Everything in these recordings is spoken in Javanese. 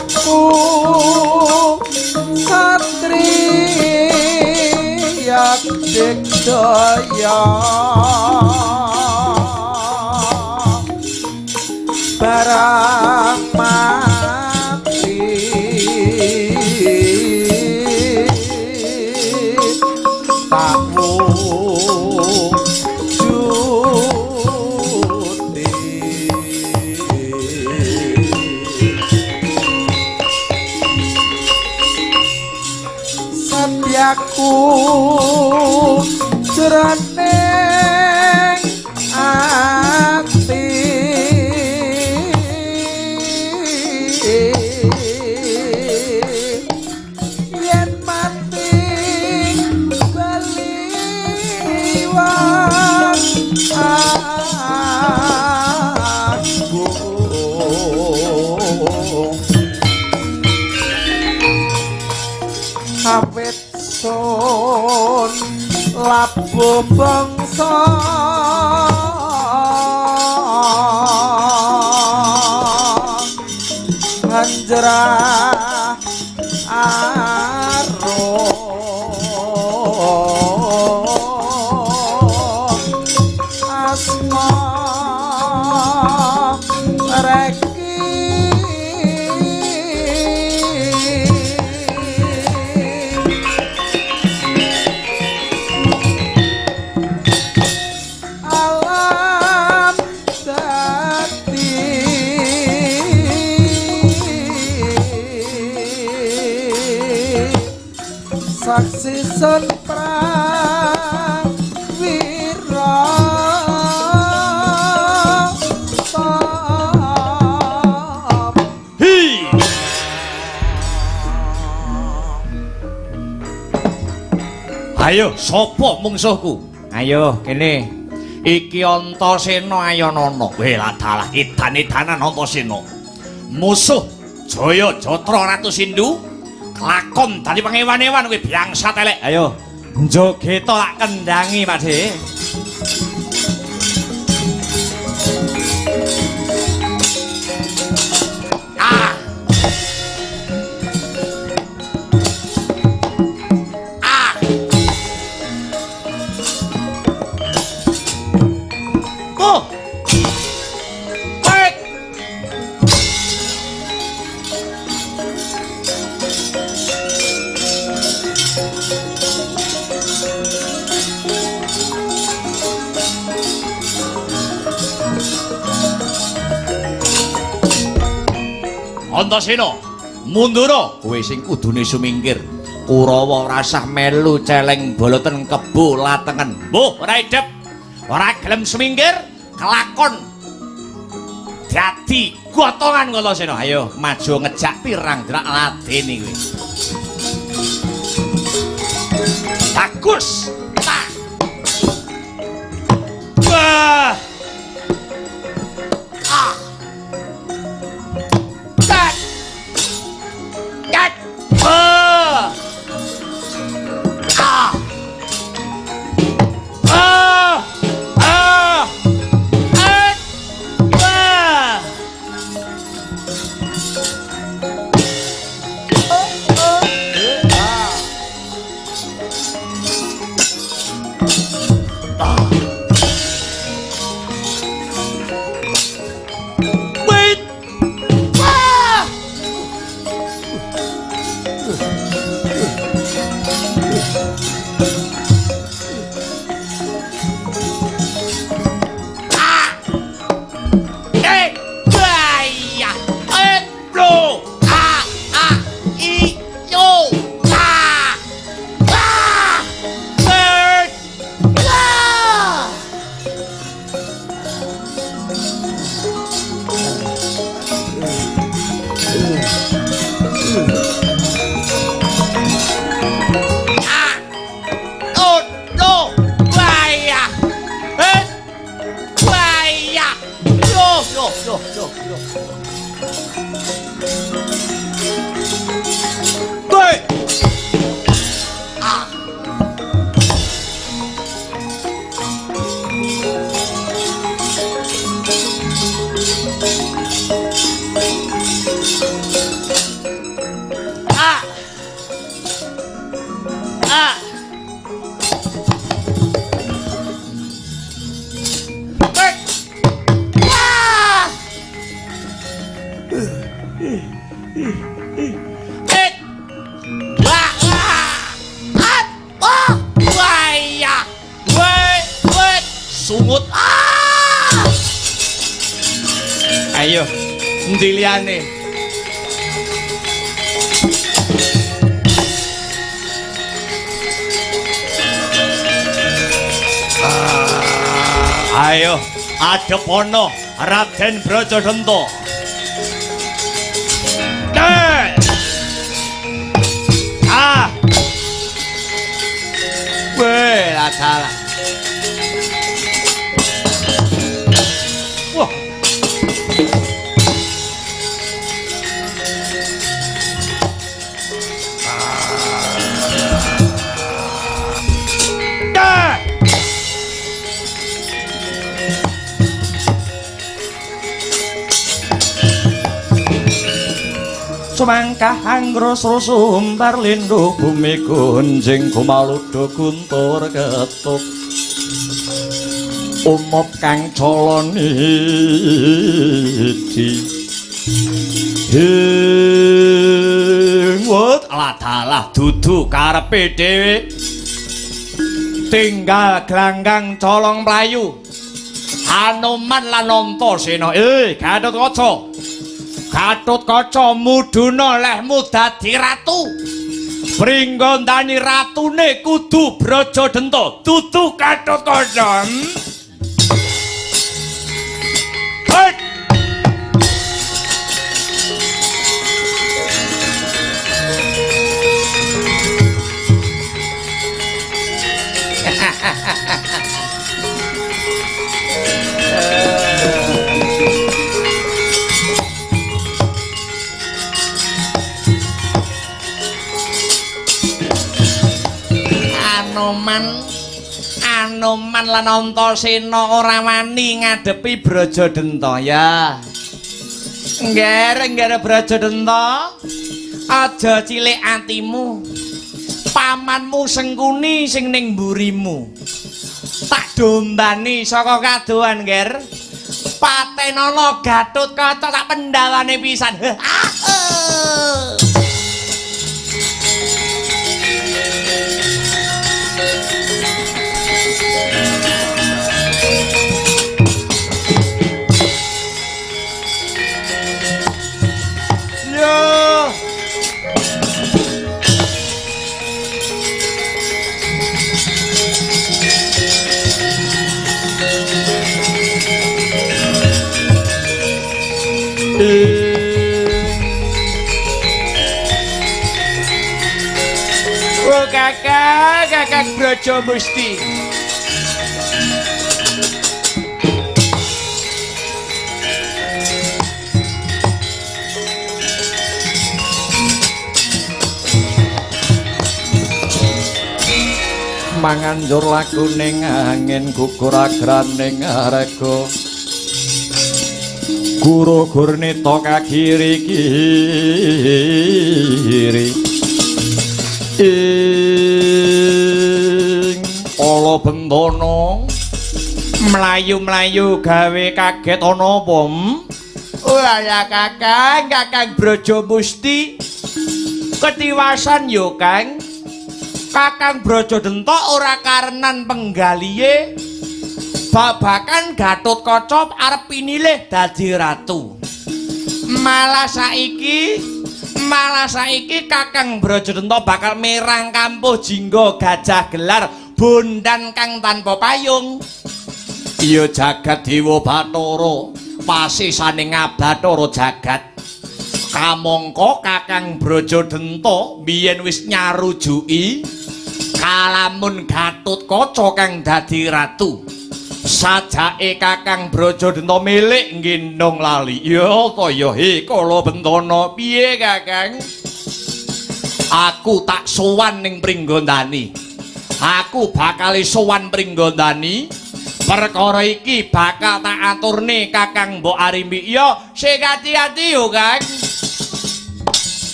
aku satria digdaya barang mati tak aku jroning ati yen mati baliwan aku awit sun labuh bangsa hanjrah aruh asma reki saksi sun prawira hi ayo sapa mungsuhku ayo kene iki Antasena Ayanana wela dalah edan-edanan Antasena musuh Jaya Jatra Ratu Sindhu lakon dadi pangewan-ewan kowe bangsat elek. Ayo, njogeta lak kendangi, Pakde. Ah. Ah. Oh. Baik. Antasena, mundura kowe sing kudune sumingkir. Kurawa rasah melu celeng boloten kebo latengen. Mbuh, ora idep. Ora gelem sumingkir, kelakon. Dadi gotongan Antasena. Ayo maju ngejak pirang drak ladeni kowe. Bagus. Tak. Wah. Ah. Ayo, endi liyane? Ayo, adepono Raden Brajadanta. Weh, lah salah. Wah. Sumangkah anggros sumbar lindhu bumi kunjing kumaludo guntur ketuk umop kang coloni di wut ladalah dudu karepe dhewe tinggal glanggang colong mlayu Hanuman lan Antasena Gatotkaca muduna lehmu dadi ratu. Pringgondani ratune kudu Brajadanta, dudu Gatotkaca. Hei! Anoman lan Antasena ora wani ngadepi Brajadanta ya. Ngger Brajadanta, aja cilik atimu. Pamanmu Sengkuni sing ning mburimu. Tak dombani saka kadohan, Ngger. Patenana Gatotkaca tak pendhawane pisan. Oh kakak Brajamusti. Mangan njur laku ning angin gugur agraning rega. Guru gurnita kagiri-giri ing ala bendana mlayu-mlayu gawe kaget ana apa? Ora Kakang Brajamusti ketiwasan yo Kang. Kakang Brajadanta ora karenan penggalihe babakan Gatotkaca arep pinilih dadi ratu. Malah saiki Kakang Brajadanta bakal merang kampuh jingga gajah gelar bondan kang tanpa payung. Iya jagat Dewa Bathara, pasisaning Bathara jagat. Kamangka Kakang Brajadanta biyen wis nyarujuki kalamun Gatotkaca kang dadi ratu. Sajake Kakang Brajadanta milik nggendong lali. Ya ta ya kala bentana piye Kakang? Aku tak sowan ning Pringgondani. Aku bakal sowan Pringgondani. Perkara iki bakal tak aturne Kakang Mbok Arimbi. Ya sing ati-ati yo Kang.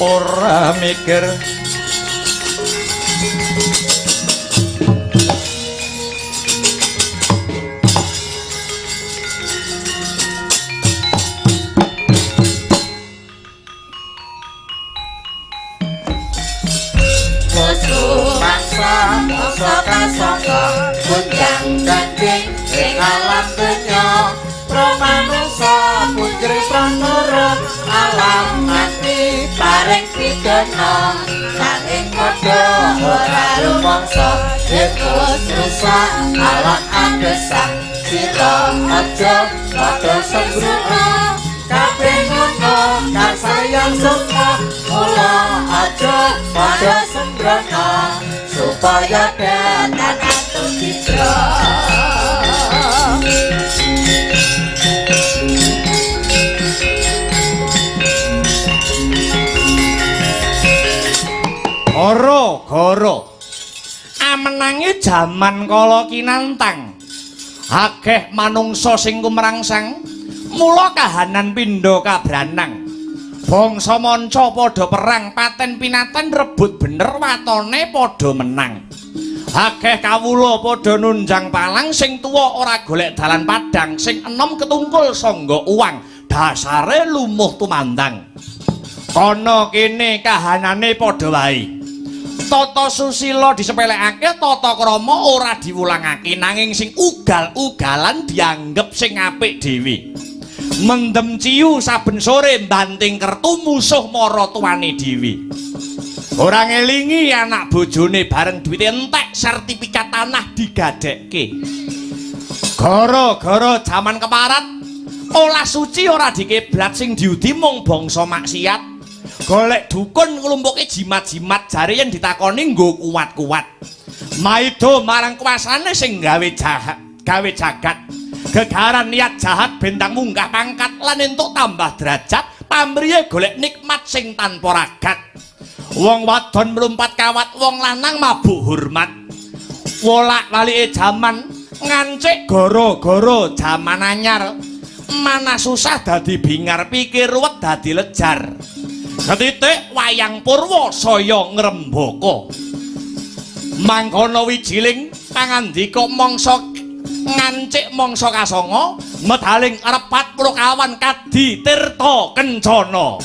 ora mikir Saka kunjang gandeng ing alam donya pramanungsa punjri pranara alam ati paring pidana saking padha ora rumangsa yen wis rusak alam agesak sira aja padha sembrono kabeh ngono kasayang sukma mula aja padha sembrono supaya tenan atuh citra Gara-gara amenange jaman kala kinantang akeh manungsa sing kumrangsang mula kahanan pindha kabranang bangsa manca padha perang paten pinaten rebut bener watone padha menang akeh kawula padha nunjang palang sing tuwa ora golek dalan padang sing enom ketungkul sangga uwang dasare lumuh tumandang kono kene kahanane padha wae tata susila disepelekake tata krama ora diwulangake nanging sing ugal-ugalan dianggep sing apik dhewe mendem ciu saben sore banting kertu musuh mara tuwane dhewe ora ngelingi anak bojone bareng duwite entek sertifikat tanah digadekke gara-gara jaman keparat olah suci ora dikeblat sing diudi mung bangsa maksiat golek dukun nglumpuke jimat-jimat jare yen ditakoni nggo kuat-kuat maido marang kuasane sing gawe jagat gegaran niat jahat bentang munggah pangkat lan entuk tambah derajat pamriye golek nikmat sing tanpa ragat wong wadon mlumpat kawat wong lanang mabuk hormat wolak-walike jaman ngancik gara-gara jaman anyar mana susah dadi bingar pikir ruwet dadi lejar ketitik wayang purwa saya ngrembaka mangkono wijiling pangandika mangsa ngancik mangsa kasanga medhaling repat purkawan kadi tirta kencana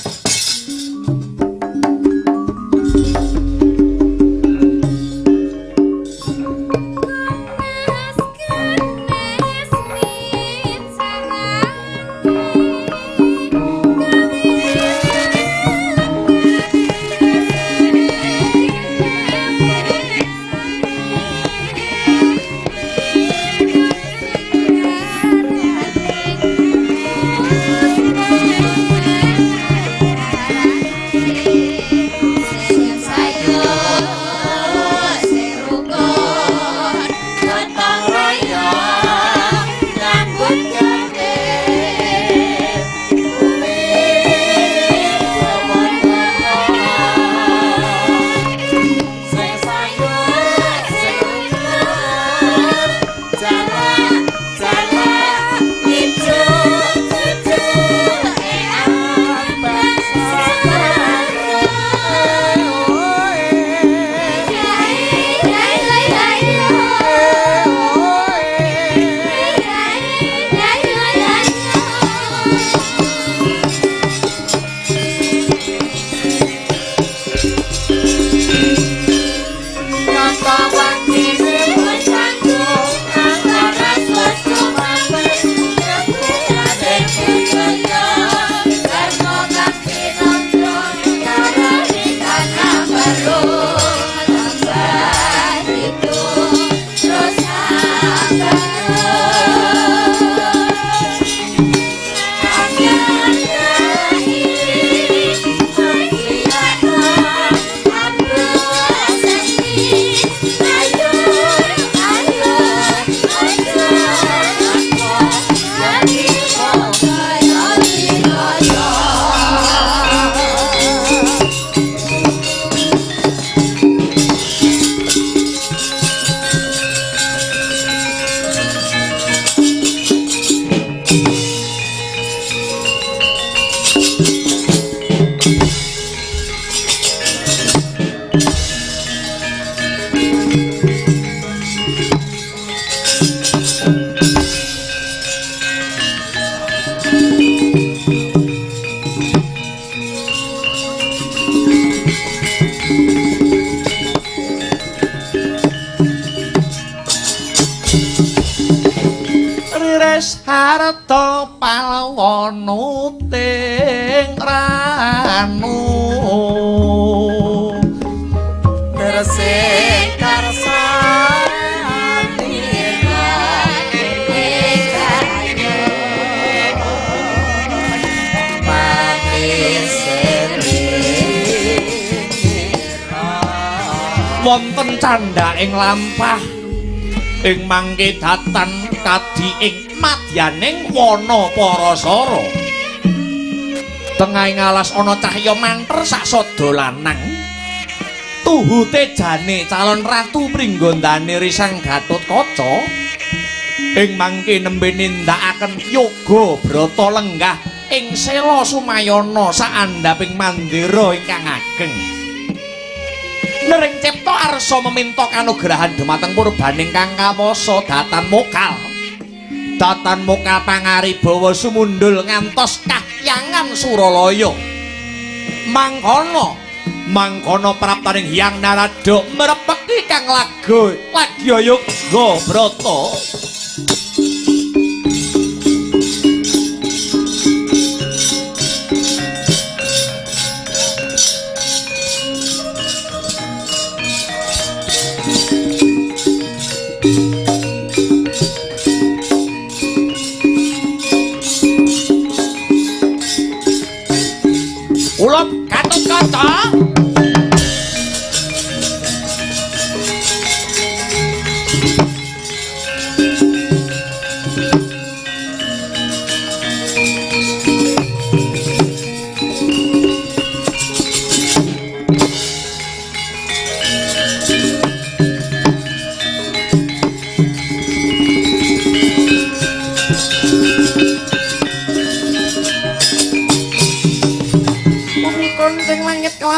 sarta palwana ting ranu Resik karsane ekayo wonten candhaing lampah ing mangke datan kadi ing madyaning wana parasara tengahing alas ana cahya manter sak sada lanang tuhute jane calon ratu Pringgondani Risang Gatotkaca ing mangke nembe nindakaken yoga brata lenggah ing sela Sumayana saandhaping mandira ingkang ageng nering cipta arsa meminta kanugrahan dumateng purbaning kang kawasa datan mokal pangaribawa sumundul ngantos kahyangan Suralaya mangkono praptaning Hyang Narada mrepeki kang Yoga Brata Ulap Gatotkaca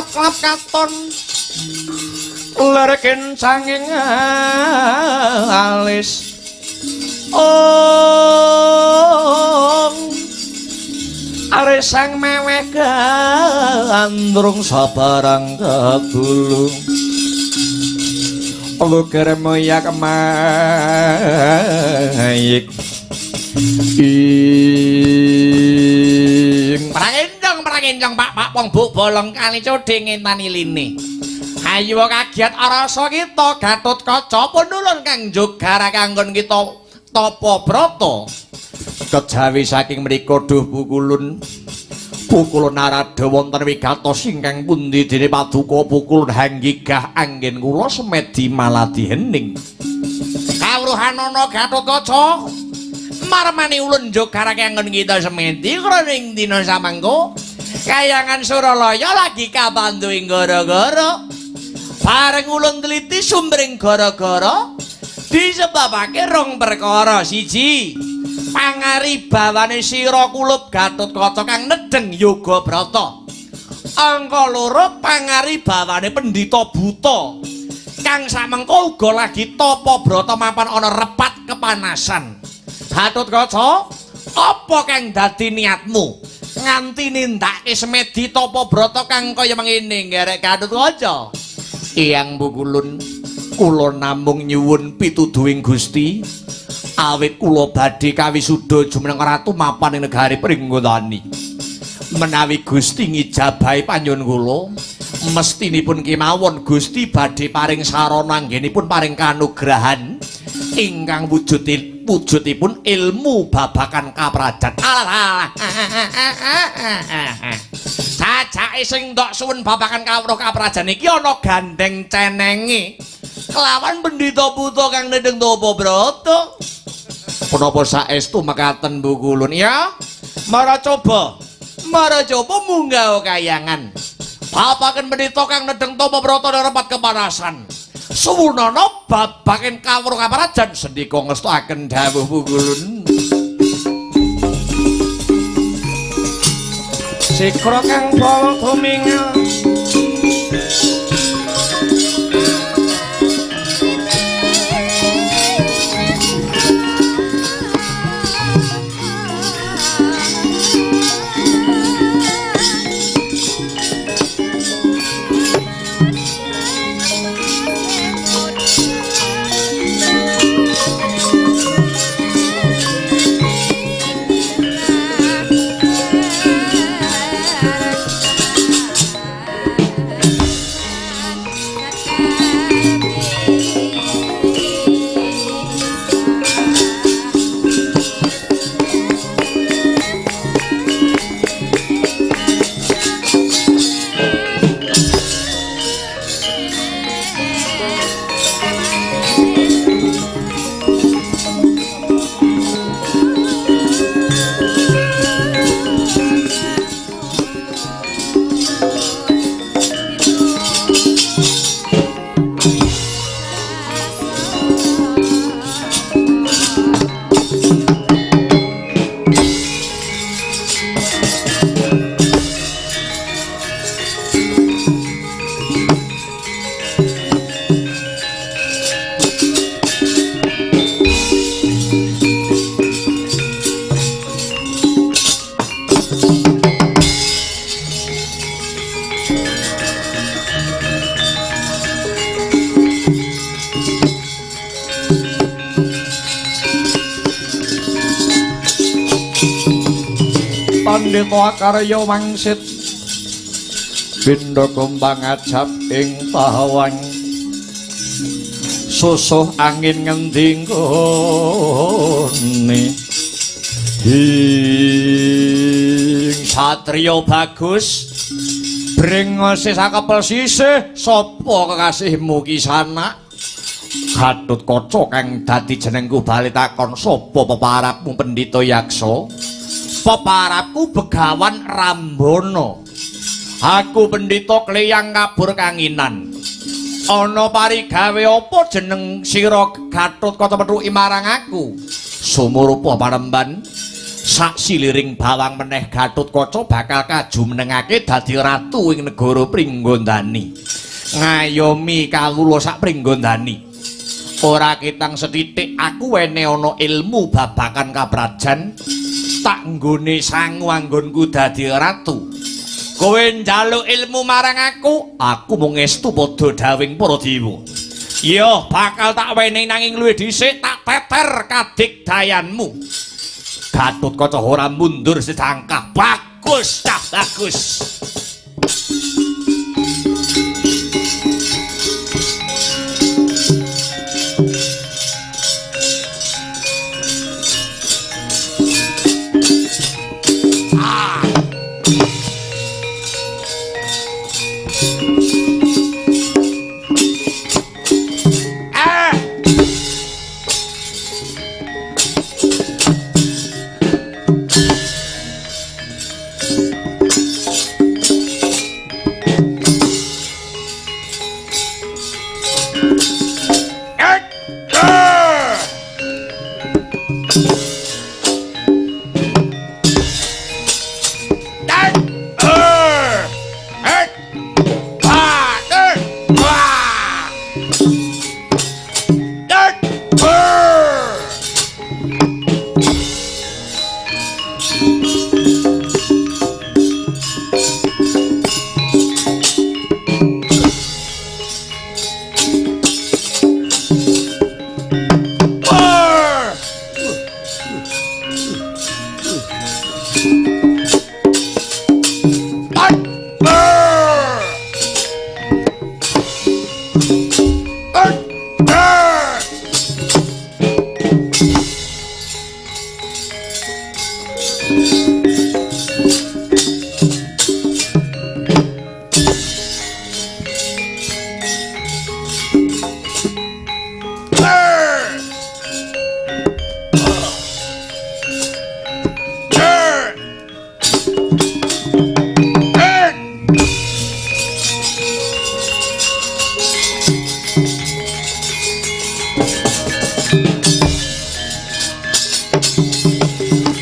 kelap katon lerken sanging alis aresang meweh gandrung sabarang kabulung luger moya kemayik Prangendong pak wong buk bolong kali codhe ngentani line ayo kagiat rasa kita Gatotkaca pun nulun kang jogara kanggon kita tapa brata kejawi saking mriku duh pukulun Narada wonten wigatos ingkang pundi dene paduka pukulun hanggigah anggen kula semedi maladi hening kawruhan ana Gatotkaca marmani ulun jogara kanggon kita semedi kroning dina samangka kayangan Suralaya lagi kabantu ing gara-gara bareng ulun teliti sumbering gara-gara disebabake rong perkara siji pangaribawane sira kulup Gatotkaca kang nedeng yoga brata angka loro pangaribawane pendhita buta kang samengko uga lagi tapa brata mapan ana repat kepanasan Gatotkaca apa kang dadi niatmu nganti nindake semedi tapa brata kang kaya mengene ngerek Gatotkaca Eyang Bukulun kula namung nyuwun pituduhing Gusti awit kula badhe kawisuda jumeneng ratu mapan ing negari Pringgondani menawi Gusti ngijabahi panjenengan kula mestinipun kemawon Gusti badhe paring sarana anggenipun paring kanugrahan ingkang wujudipun ilmu babakan kaprajan. Sajake sing ndok suwun babakan kawruh kaprajan iki ana gandeng cenenge kelawan pendhita buta kang nedeng tapa brata. Punapa saestu mekaten Bukulun ya? Maracoba munggah kayangan. Babakan pendhita kang nedeng tapa brata repat kepanasan. Suwunana babaken kawruh kaprajan sendika ngestuaken dawuh Bukulun. Sikra kang bawa kumingel Pandita Karya Wangsit Pindha kumbang ajab ing pawang susuh angin ngendi nggone ing satriya bagus brengose sakepel sisih sapa kekasihmu Kisana Gatotkaca kang dadi jenengku bali takon sapa peparapmu Pendhita Yaksa peparapku Begawan Rambana aku Pendhita Kleyang Kabur Kanginan ana parigawe apa jeneng sira Gatotkaca methuki marang aku sumurupa paremban sak siliring bawang meneh Gatotkaca bakal kaju menengake dadi ratu ing negara Pringgondani ngayomi kawula sak Pringgondani ora kitang setitik aku wene ana ilmu babakan kaprajan tak nggone sangu anggonku dadi ratu kowe njaluk ilmu marang aku mung estu padha dawing para dewa iya bakal tak wenehi nanging luwih dhisik tak teter kadigdayanmu Gatotkaca ora mundur sedangkah bagus tak bagus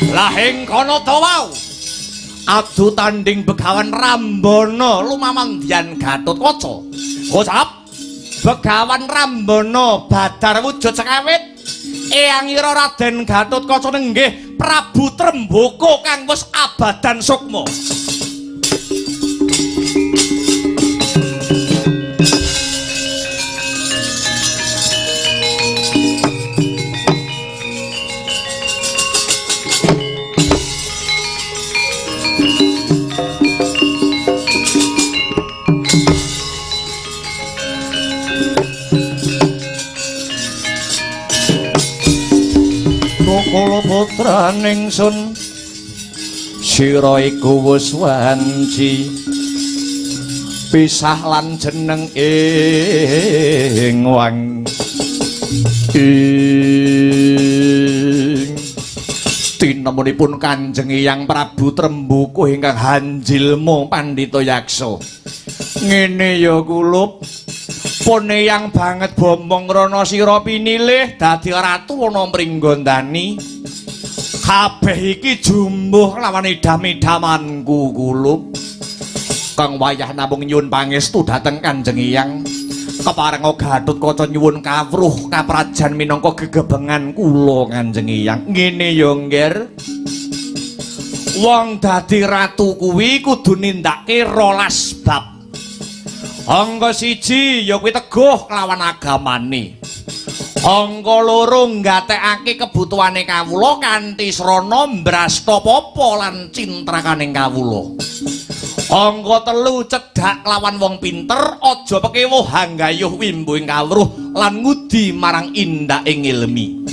Lahing kono tawau adu tanding Begawan Rambana lumamandyan Gatotkaca gocap Begawan Rambana badar wujud sekawit eyangira Raden Gatotkaca nenggih Prabu Trembaka kang wis abadan sukma kula putraning sun sira iku wis wanci pisah lan jeneng ing wang ing tinemunipun Kanjeng Hyang Prabu Trembaka ingkang hanjilma Pandhita Yaksa ngene ya kulup pone yang banget bombong rono sira pinilih dadi ratu ana Pringgondani kabeh iki jumbuh lawan idam-idamanku kulup kang wayah namung nyuwun pangestu dhateng Kanjeng Hyang kepareng Gatotkaca nyuwun kawruh kaprajan minangka gegebengan kula Kanjeng Hyang ngene ya ngger wong dadi ratu kuwi kudu nindakake 12 bab angka 1 ya kuwi teguh kelawan agamane Angka loro nggatekake kebutuhane kawula kanthi srana mbrasta papa lan cintrakaning kawula. Angka 3 cedhak lawan wong pinter, aja pekewuh hanggayuh wimbuing kawruh lan ngudi marang indaking ilmi.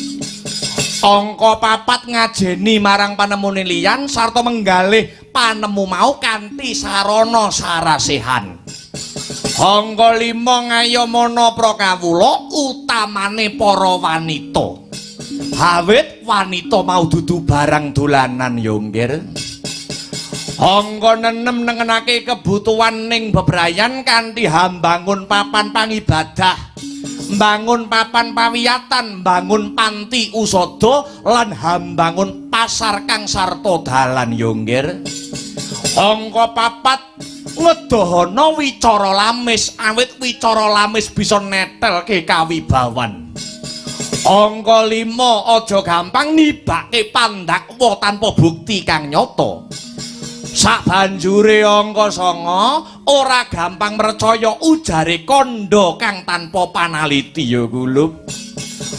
Angka 4 ngajeni marang panemune liyan sarta menggalih panemu mau kanthi sarana sarasehan. Angka 5 ngayomana prakawula utamane para wanita. Awit wanita mau dudu barang dolanan ya nggih. Angka 6 nengenake kebutuhan ning bebrayan kanthi hambangun papan pangibadah, mbangun papan pawiyatan, mbangun panti usada lan hambangun pasar kang sarta dalan ya nggih. Angka 4 ngedahana wicara lamis, awit wicara lamis bisa netelke kawibawan. Angka 5 aja gampang nibake pandakwa tanpa bukti kang nyata. Sabanjure angka 9 ora gampang percaya ujare kandha kang tanpa panaliti ya kulup.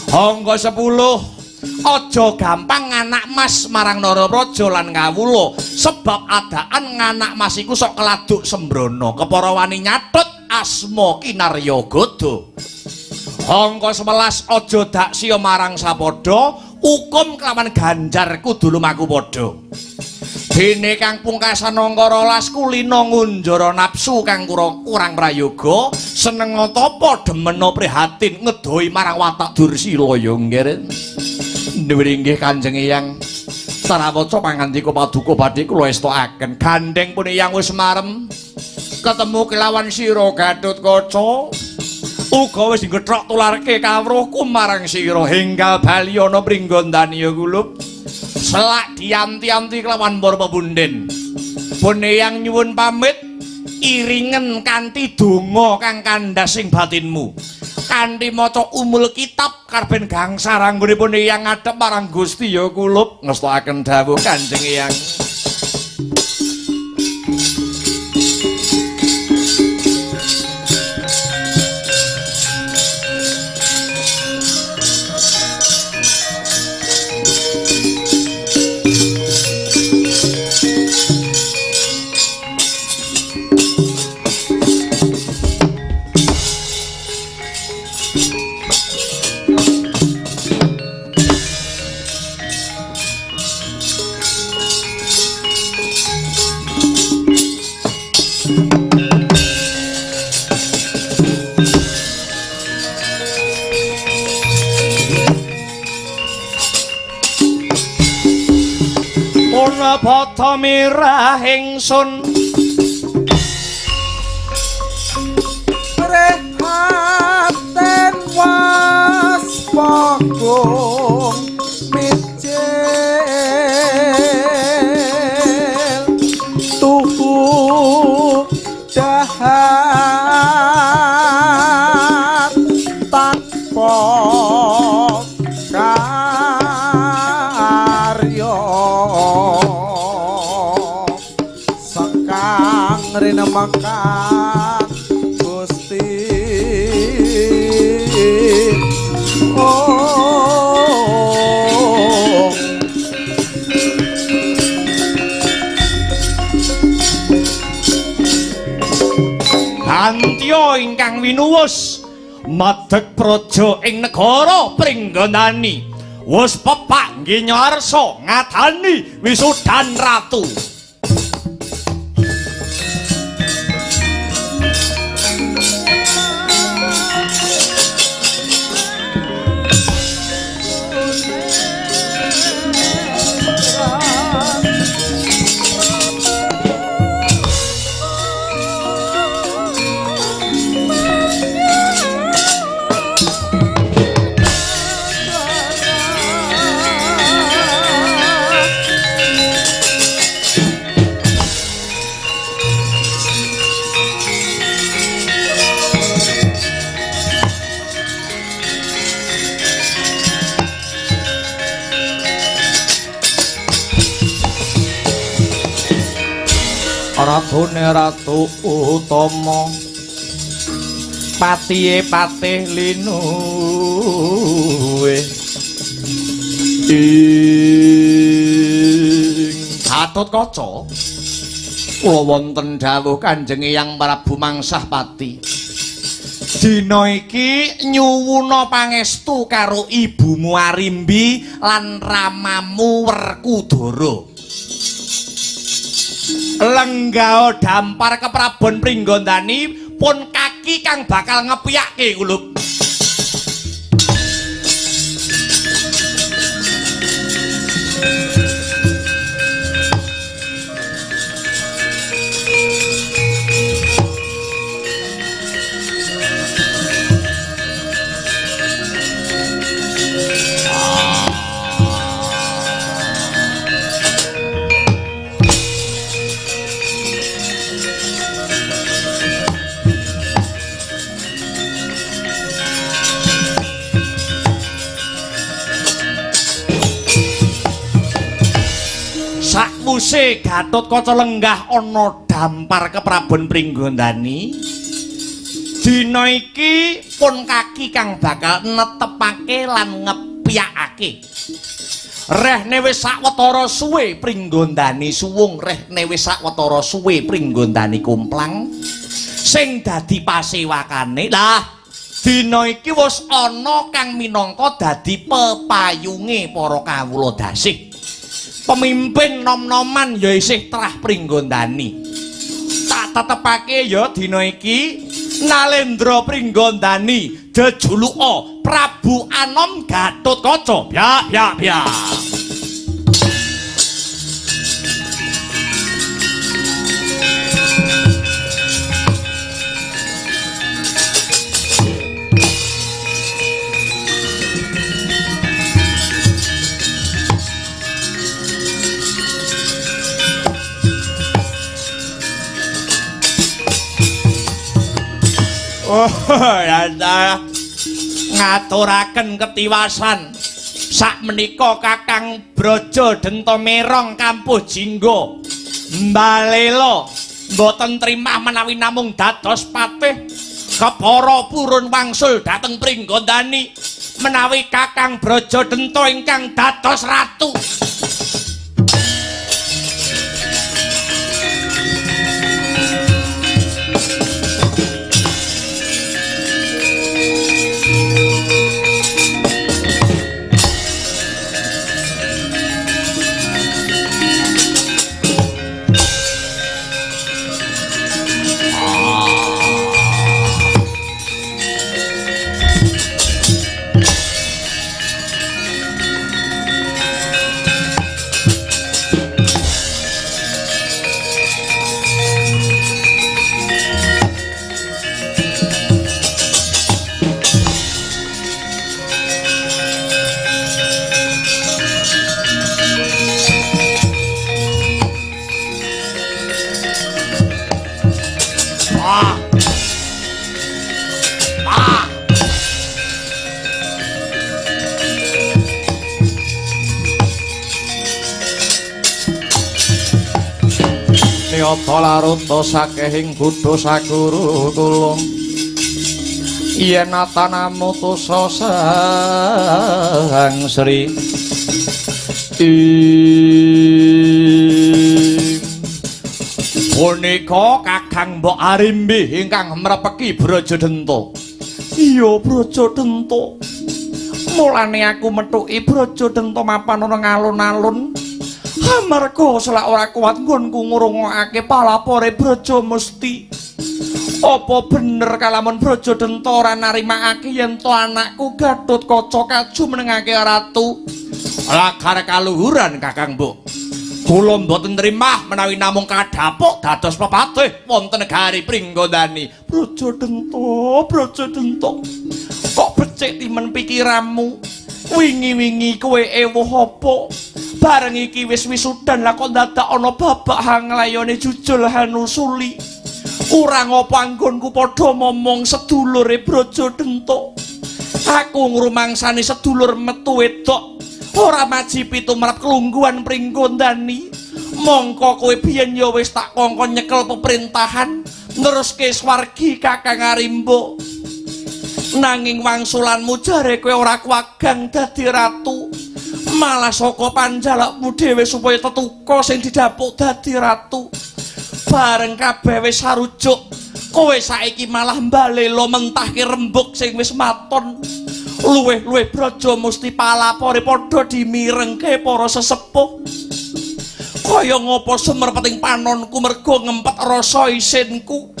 Angka 10 aja gampang nganak mas marang Narapraja lan kawula sebab adaan nganak mas iku sok keladuk sembrono kepara wani nyatut asma kinarya gada. Angka 11 aja dak sia marang sapadha hukum kelawan ganjar kudu lumaku padha. Dene kang pungkasan angka 12 kulina ngunjara nafsu kang kurang prayoga seneng tapa demena prihatin ngedohi marang watak Dursila ya nggih. Nggih Kanjeng Eyang sarawaca pangandika paduka badhe kula estakaken gandeng pun Eyang wis marem ketemu kelawan sira Gatotkaca uga wis ngetrok tularke kawruhku marang sira hingga bali ana pringgondani ya kulup selak dianti-anti kelawan para pepunden pun Eyang nyuwun pamit iringen kanthi donga kang kandhas ing batinmu kanthi maca umul kitab karben gangsar anggonipun Eyang ngadhep marang Gusti ya kulup ngestakaken dawuh Kanjeng Eyang. Bata mirah ingsun rehaten waspagung mijil tuhu dahat tanpa rina makan Gusti Antya ingkang winuwus madeg praja ing negara Pringgondani wis pepak nggih nyarsa ngadani wisudan ratu. Ratune Ratu Utama patihe patih linu suwe Gatotkaca kula wonten dawuh Kanjeng Hyang Prabu Mangsahpati dina iki nyuwuna pangestu karo ibumu Arimbi lan ramamu Werkudara lenggah dampar keprabon Pringgondani pun kaki kang bakal ngepiyake kulup sakwuse Gatotkaca lenggah ana dampar keprabon Pringgondani dina iki pun kaki kang bakal netepake lan ngepiyakake rehne wis sawetara suwe Pringgondani suwung rehne wis sawetara suwe Pringgondani kumplang sing dadi pasewakane lah dina iki wis ana kang minangka dadi pepayunge para kawula dasih pemimpin nom-noman ya isih trah Pringgondani tak tetepake ya dina iki Nalendra Pringgondani jejuluka Prabu Anom Gatotkaca ya oh ya ngaturaken ketiwasan sak menika Kakang Brajadenta Merong Kampuh Jingga mbalela mboten trimah menawi namung dados patih kepara purun wangsul dhateng Pringgondani menawi Kakang Brajadenta ingkang dados ratu Nyata laruta sakehing Buddha saguru kula yen atanamu tusa sang Sri punika Kakang Mbok Arimbi ingkang mrepeki Brajadenta iya Brajadenta mulane aku methuki Brajadenta mapan ana ngalun-alun amarga selak ora kuat nggonku ngrungokake palapore Brajamusti. Apa bener kalamun Brajadenta ora narimakake yen to anakku Gatotkaca kaju menengake ratu? Lagar kaluhuran Kakang Mbok. Kula mboten trimah menawi namung kadhapuk dados pepatih wonten negari Pringgondani. Brajadenta. Kok becik timen pikiranmu? Wingi-wingi kowe ewuh apa? Bareng iki wis wisudan lah kok dadak ana babak hanglayone jujul hanusuli. Kurang apa anggonku padha momong sedulure Brajadenta. Aku ngrumangsani sedulur metu wedok ora majipi tumrap kelungguhan Pringgondani. Mongko kowe biyen ya wis tak kongkon nyekel pemerintahan neruske swargi Kakang Arimba. Nanging wangsulanmu jare kowe ora kuwagang dadi ratu. Malah saka panjalukmu dhewe supaya tetuka sing didapuk dadi ratu. Bareng kabeh wis sarujuk, kowe saiki malah mbalela mentahke rembug sing wis maton. Luwih-luwih Braja Musti palapore padha dimirengke para sesepuh. Kaya ngapa sumerpeting panonku mergo ngempet rasa isinku.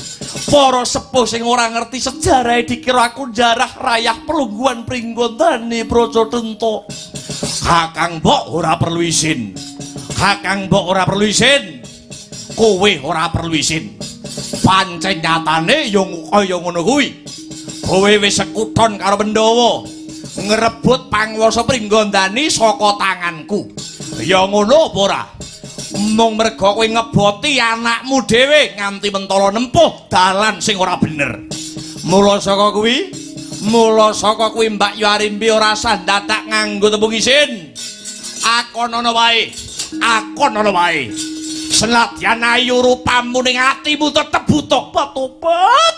Para sepuh sing ora ngerti sejarah dikira aku jarah rayah pelungguhan Pringgondani Brajadenta. Kakang Mbok ora perlu izin. Kakang Mbok ora perlu izin. Kowe ora perlu izin. Pancen nyatane ya kaya ngono kuwi. Kowe wis sekuton karo Pandhawa ngrebut panguwasa Pringgondani saka tanganku. Ya ngono apa ora? Mung merga kowe ngeboti anakmu dhewe nganti mentala nempuh dalan sing ora bener. Mula saka kuwi Mbak Yu Arimbi ora usah dadak nganggo tembung isin. Akon ana wae. Senadyan ayu rupamu ning atimu tetep butuh tobat.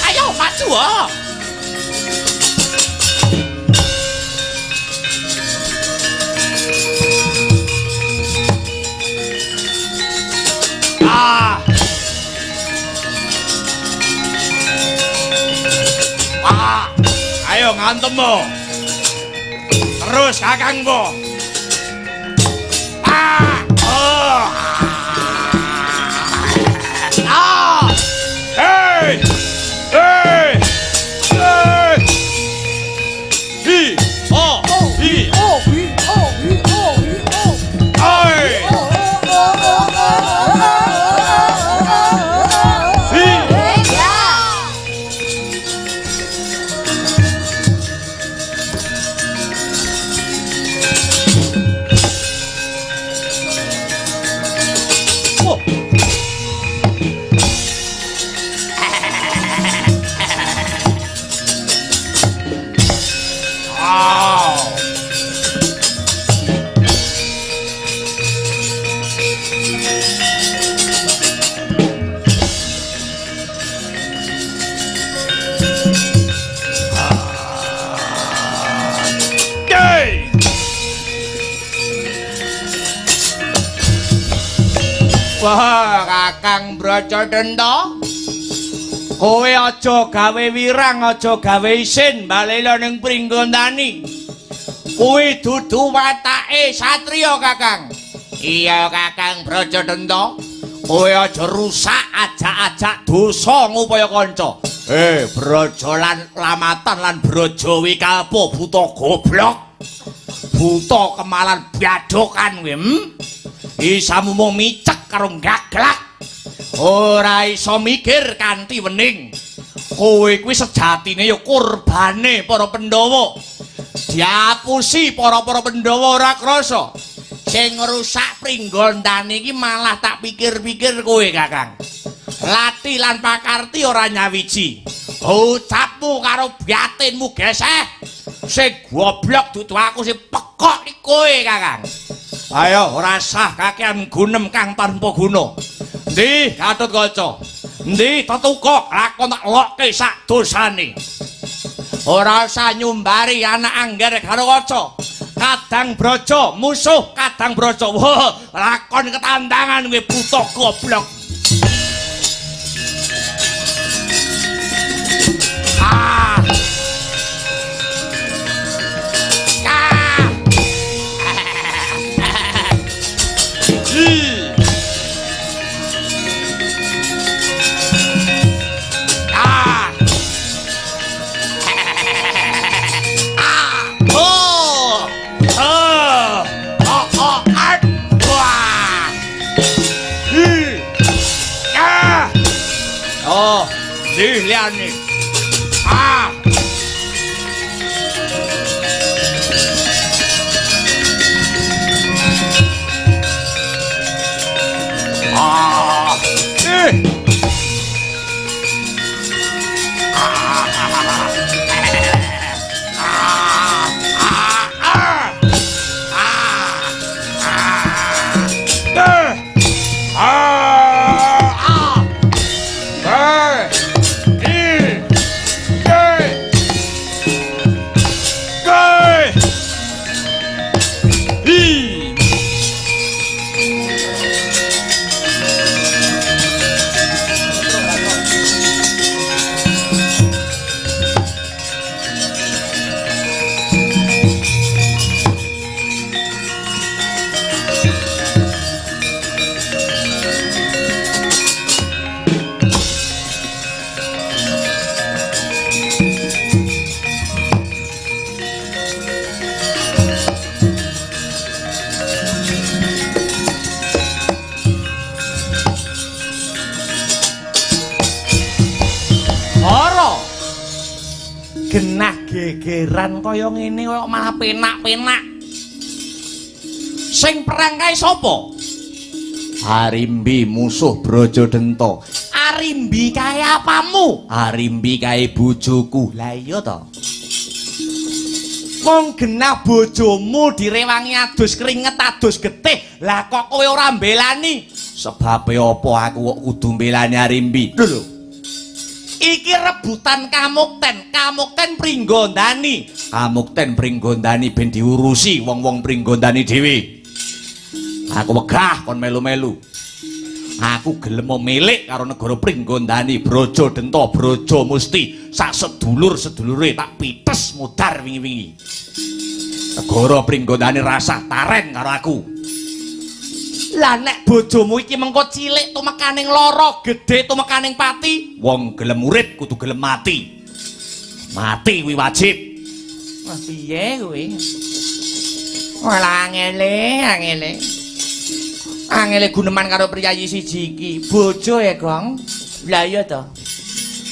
Ayo maju ah. Ayo ngantem-mu. Terus kakangmu. Hey! Hey! Hey! Hi! Oh! Hi! Oh, hi, oh, hi, oh, hi, oh. Hey! Wah, Kakang Brajadenta. Kowe aja gawe wirang, aja gawe isin balela ning Pringgondani. Kowe dudu watake satriya, Kakang. Iya, Kakang Brajadenta. Kowe aja rusak ajak-ajak dosa ngupaya kanca. Braja lan Lamatan lan Braja Wikalpa buta goblok. Buta kemalan biadokan kowe. Isamu mung micek karo gaglak. Ora iso mikir kanthi wening. Kowe kuwi sejatine ya kurbane para Pandhawa. Diapusi para Pandhawa ora krasa. Sing ngrusak Pringgondani iki malah tak pikir-pikir kowe, Kakang. Lati lan Pakarti ora nyawiji. Ucapmu karo batinmu geseh. Sing goblok dudu aku sing pekok iki kowe, Kakang. Ayo ora sah kakean gunem kang tanpa guna. Ndi Gatotkaca? Ndi tetuka lakon tak lokke sak dosane. Ora usah nyumbari anak angger karo kaca. Kadang Braja musuh Kadang Braja. Wah, lakon ketandangan kowe buta goblok. Lihat nih. genah gegeran kaya ngene kok malah penak-penak. Sing perang kae sapa? Arimbi musuh Brajadenta. Arimbi kae apamu? Arimbi kae bojoku. Lah iya to. Wong genah bojomu direwangi adus keringet adus getih. Lah kok kowe ora mbelani? Sebabe apa aku kok kudu mbelani Arimbi? Lho. Iki rebutan Kamukten. Kamukten Pringgondani. Kamukten Pringgondani ben diurusi wong-wong Pringgondani dhewe. Aku wegah kon melu-melu. Aku gelem milik karo negara Pringgondani, Brajadenta, Brajamusti, sak sedulur-sedulure tak pites mudhar wingi-wingi. Negara Pringgondani rasah taren karo aku. Lah nek bojomu iki mengko cilik tumekaning lara, gedhe tumekaning pati, wong gelem urip kudu gelem mati. Mati kuwi wajib. Wah piye kuwi? Ora angele. Angele guneman karo priyayi siji iki. Bojo ya, Gong. Lah iya to.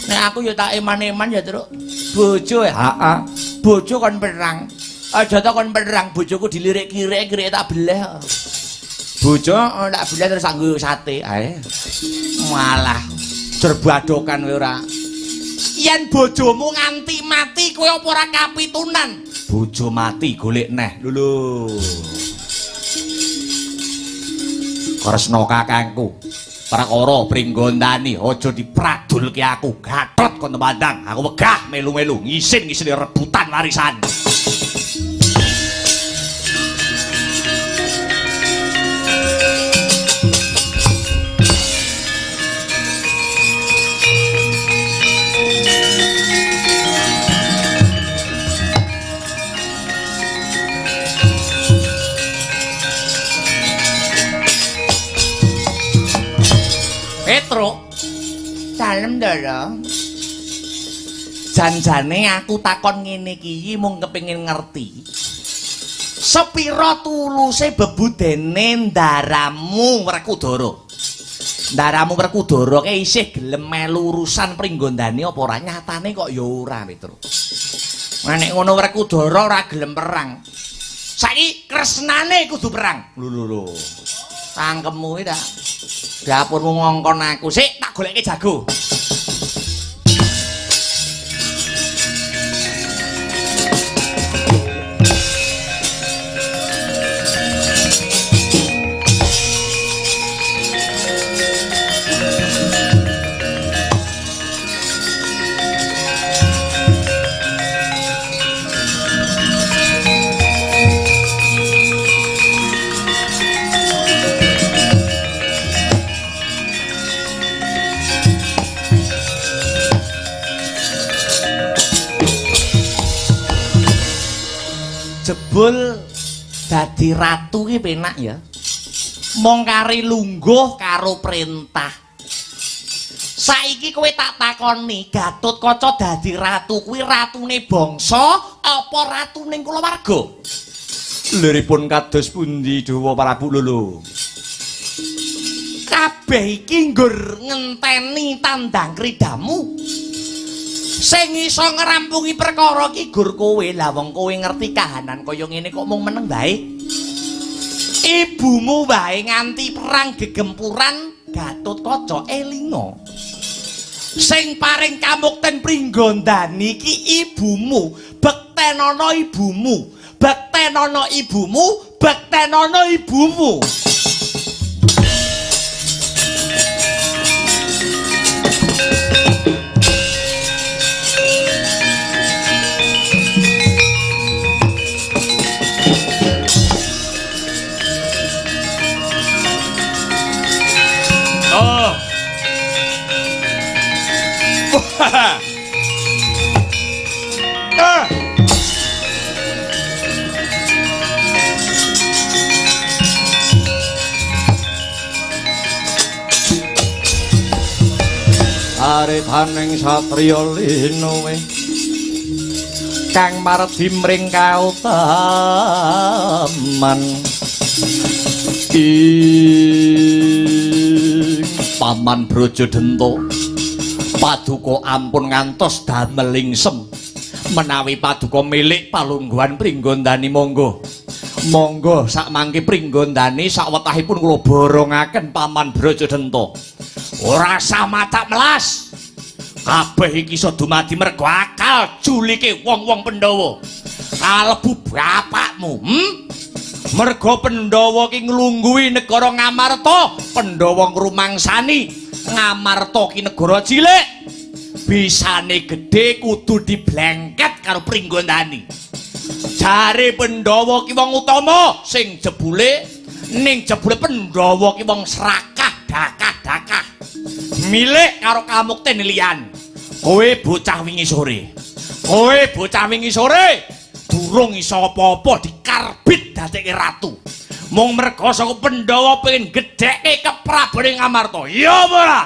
Nek aku ya tak eman-eman ya, Truk. Bojo ya. Heeh. Bojo kon perang. Aja to kon perang, bojoku dilirik-kirik tak beleh. Bojo tak beleh terus anggo sate. Ae. Malah jerbadokan kowe ora. Yen bojomu nganti mati kowe apa ora kapitunan? Bojo mati golek neh. Lho. Kresna kakangku, prakara Pringgondani aja dipradulke aku. Gatot kon temandang, aku wegah melu-melu ngisin-ngisini rebutan warisan. Petro, dalem ndara. Janjane aku takon ngene iki mung kepengin ngerti. Sepira tuluse bebudene ndaramu Werkudara? Ndaramu Werkudara ke isih gelem melu urusan Pringgondani apa ora? Nyatane kok ya ora, Petro. Nek ngono Werkudara ora gelem perang. Saiki kresnane kudu perang. Lho. Tangkemmu iki ta. Dapurmu ngongkon aku. Sik tak goleke jago. Jebul dadi ratu ki penak ya. Mong kari lungguh karo perintah. Saiki kowe tak takoni, Gatotkaca dadi ratu kuwi ratune bangsa apa ratune kulawarga? Liripun kados pundi Dawa Prabu lho. Kabeh iki nggur ngenteni tandang kridamu. Sing iso ngrampungi perkara iki gur kowe. Lah wong kowe ngerti kahanan kaya ngene kok mung meneng bae. Ibumu wae nganti perang gegempuran Gatotkaca elinga. Sing paring Kamukten Pringgondani iki ibumu, bektenana ibumu, bektenana ibumu, bektenana ibumu. Aretaning satriya linowe kang mardi mring kautaman ing Paman Brajadenta paduka ampun ngantos damel lingsem Menawi paduka milik palungguhan Pringgondani monggo. Monggo sak mangke Pringgondani sawetahipun kula borongaken Paman Brajadenta. Ora sah macak melas. Kabeh iki iso dumadi mergo akal julike wong-wong Pandhawa. Kalebu bapakmu, Mergo Pandhawa ki nglungguhi negara Ngamarta, Pandhawa ngrumangsani Ngamarta ki negara cilik. Bisane gedhe kudu diblengket karo Pringgondani. Jare Pandhawa ki wong utama sing jebule ning jebule Pandhawa ki wong serakah dakah-dakah. Milik karo kamukten liyan. Kowe bocah wingi sore. Durung iso apa-apa dikarbit dadekke ratu. Mung merga saka Pandhawa pengen gedhekke keprabone Ngamarta. Ya apa ora?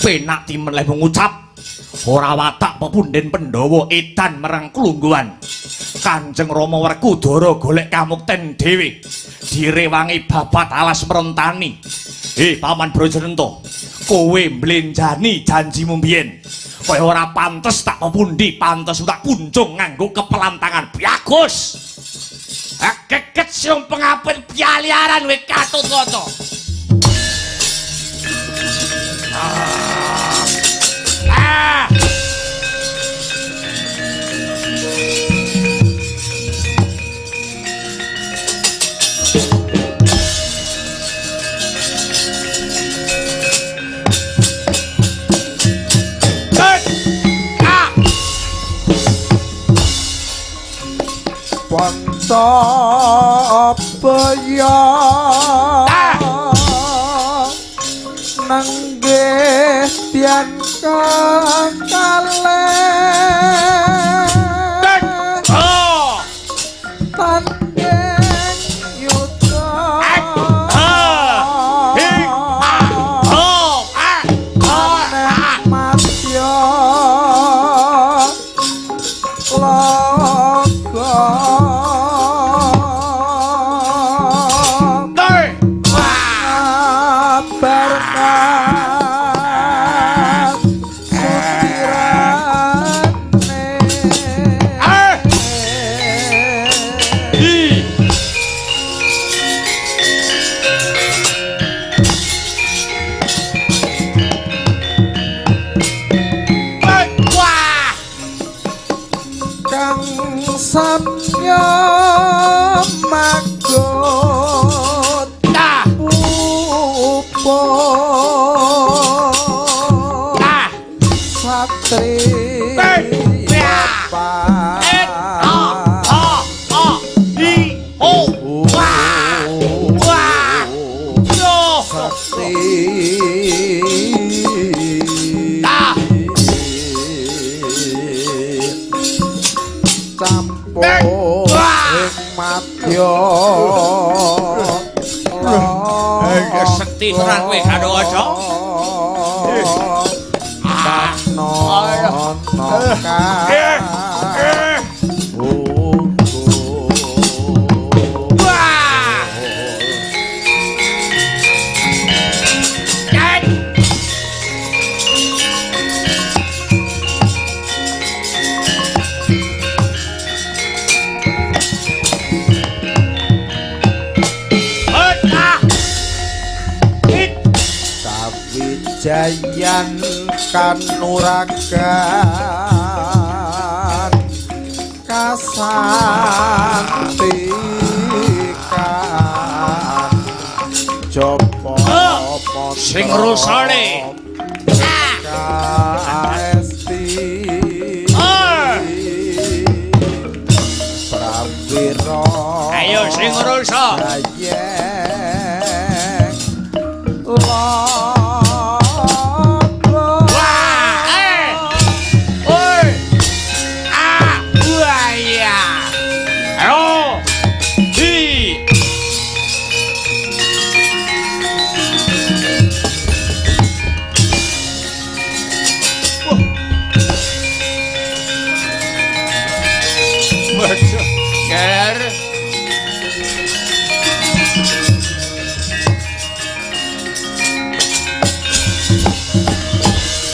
Penak timen leh mengucap ora watak pepunden Pandhawa edan marang kulungguhan. Kanjeng Rama Werkudara golek kamukten dhewe direwangi babat alas merentani. Paman Brajadenta, kowe mblenjani janjimu mbiyen. Kowe ora pantes tak pepundi, pantes tak kunjung nganggo kepelantangan. Bagus. Keket sing pengapit pialiaran kowe Katutkaca. Pantapaya nanggih tian kakalih tanding yuda anek matya samya magot pupo satria matya sekti tenan kowe Gandhawaca. Jayan kanuragan kasantikan jopo sing rusane kaesti prawira ayo sing rusa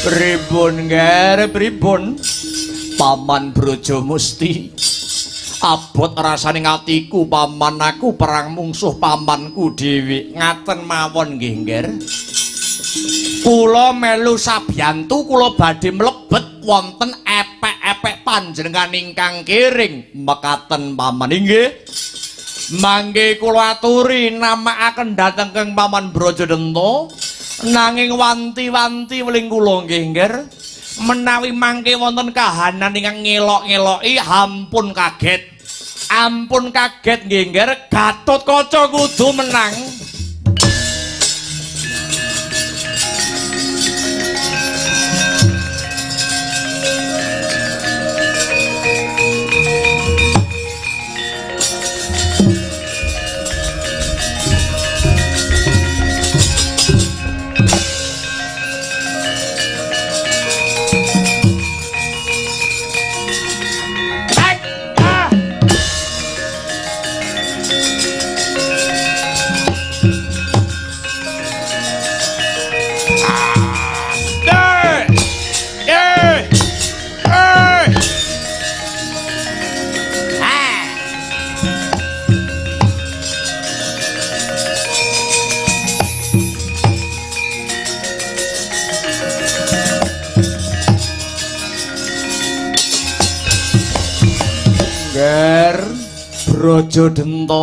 Pripun ngger pripun Paman Brojo Musti abot rasane ngatiku paman aku perang mungsuh pamanku dhewe ngaten mawon nggih ngger kula melu sabiyantu kula badhe mlebet wonten epek-epek panjenengan ingkang kiring mekaten paman inggih mangke kula aturi namakaken dhateng keng Paman Brajadenta nanging wanti-wanti weling kula nggih ngger menawi mangke wonten kahanan ingkang ngelok-ngeloki ampun kaget nggih ngger Gatotkaca kudu menang Brajadenta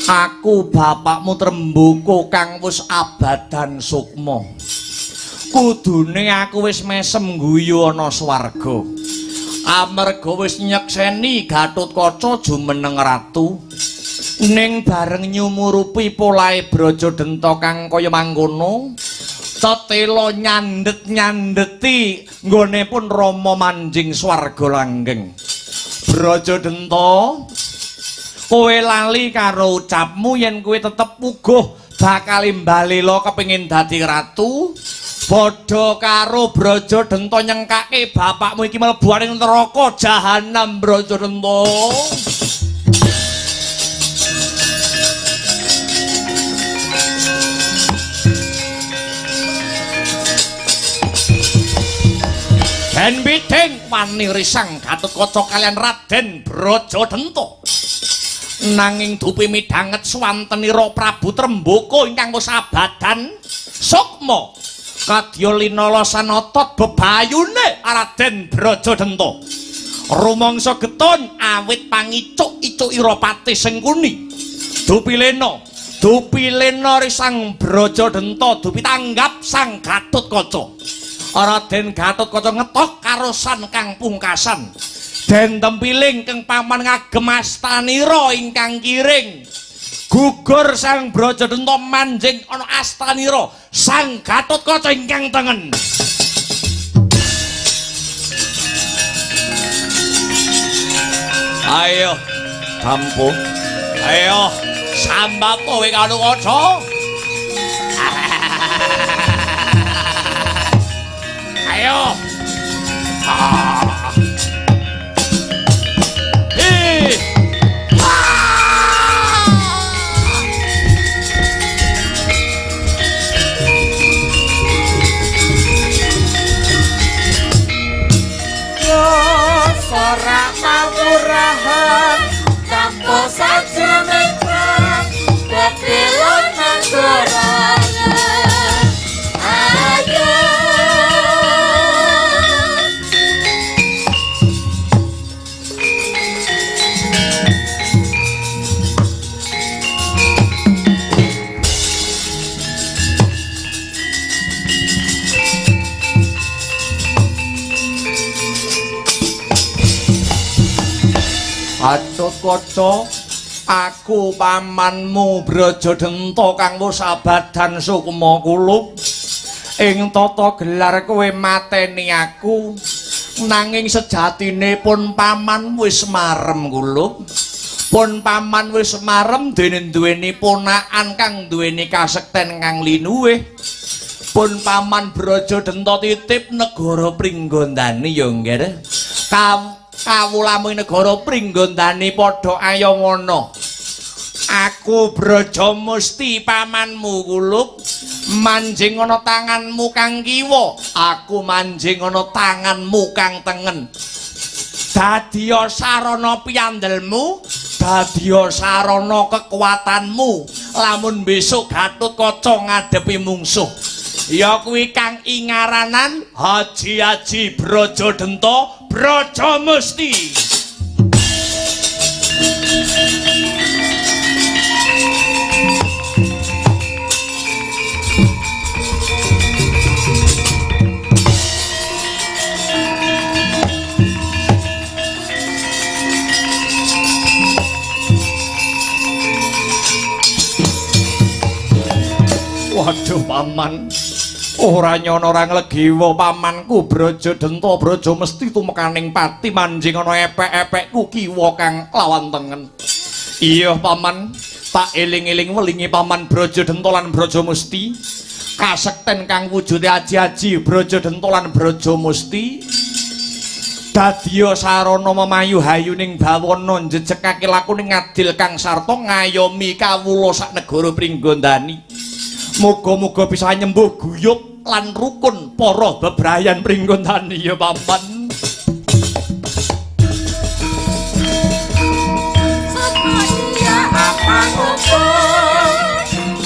aku bapakmu Tremboko kang wis abadan sukma kudune aku wis mesem guyu ana swarga amarga wis nyekseni Gatotkaca jumeneng ratu ning bareng nyumurupi polahe Brajadenta kang kaya mangkono tetela nyandet-nyandeti nggonepun Rama manjing swarga langgeng Brajadenta kowe lali karo ucapmu yen kowe tetep puguh bakal mbalela kepengin dadi ratu padha karo Brajadenta nyengkake bapakmu iki mlebu ning neraka jahanam Brajadenta Den Biding wani risang Gatotkaca kalian Raden Brajadenta nanging dupi midhanget swantenira Prabu Tremboko ingkang wis abadan sukma kadya linala sanatot bebayune Raden Brajadenta rumangsa getun awit pangicuk-icukira pati Sengkuni dupilena risang Brajadenta dupi tanggap sang Gatotkaca Raden Gatotkaca ngetok karosan kang pungkasan den tempiling keng paman ngagem astanira ingkang kiring gugur sang Brajadenta manjing ana astanira sang Gatotkaca ingkang tengen ayo tampo ayo sambap kowe Gatotkaca ayo Sorak mawurahan tanpa sajroning perang kepilon nanggorangan ayo Gatotkaca aku pamanmu Brajadenta kang wis abadan sukma kulub ing tata gelar kowe mateni aku nanging sejatine pun paman wis marem kulub pun paman wis marem dene duweni ponakan kang duweni kasekten kang linuwih pun paman Brajadenta titip negara Pringgondani ya nggih kawulamu negara Pringgondani padha ayangana Aku Braja Musti pamanmu Kulup. Manjing ana tanganmu kang kiwa, aku manjing ana tanganmu kang tengen. Dadya sarana piyandelmu, dadya sarana kekuatanmu. Lamun besok Gatotkaca ngadepi mungsuh, ya kuwi kang ingaranan Haji Brajadenta Braja Musti. Waduh paman, ora nyono ora nglegiwa pamanku Brajadenta Braja Musti tumekaning pati manjing ana epek-epekku kiwa kang lawan tengen. Iya paman, tak eling-eling welingi paman Brajadenta lan Braja Musti. Kasekten kang wujude aji-aji Brajadenta lan Braja Musti. Dadya sarana memayu hayuning bawana njejekake lakuning adil kang sarta ngayomi kawula sak negara Pringgondani. Muga-muga bisa nyembuh guyub lan rukun para bebrayan Pringgondani ya paman. Semuanya apa ngumpul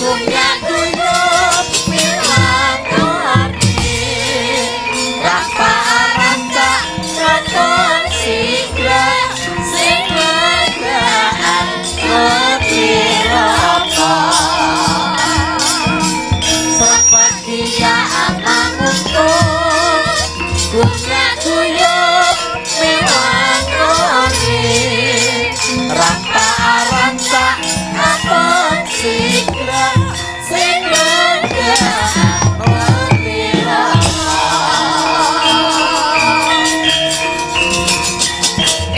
Kuya guyub Milang ngerti Rapa ranta Raton sigra Singagaan Kopi rokok Sepertinya apa ngumpul Kuya guyub Milang ngerti Ranta ranta Raton sigra Singagaan Kopi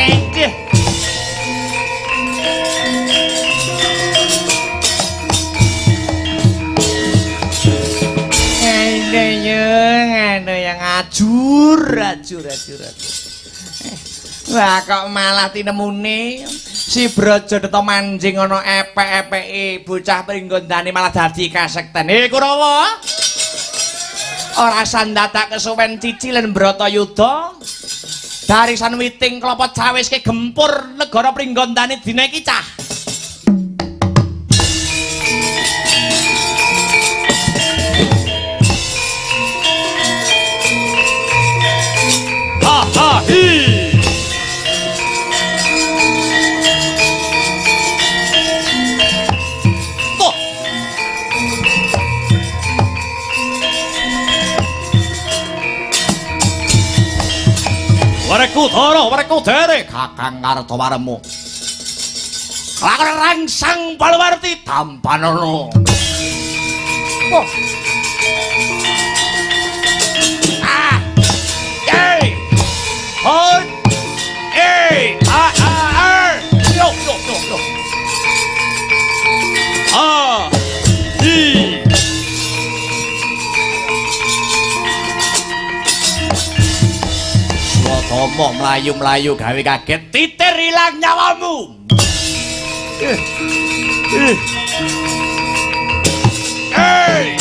Engkeh Ngene yang ajur. Wah kok malah tinemune si Brajadenta manjing ana epek-epeke bocah Pringgondani malah dadi kasekten. Kurawa. Ora sandadak kesuwen cicilen Bratayuda. Darisan witing klapa cawiske gempur negara Pringgondani dina iki cah. Ha ha hi. Toh. Wareku dere Kakang Kartowarma. Lakon rangsang Balwarti tampanono. Oh. Hoi! Yo! Swatama mlayu-mlayu gawe kaget titir ilang nyawamu. Hey!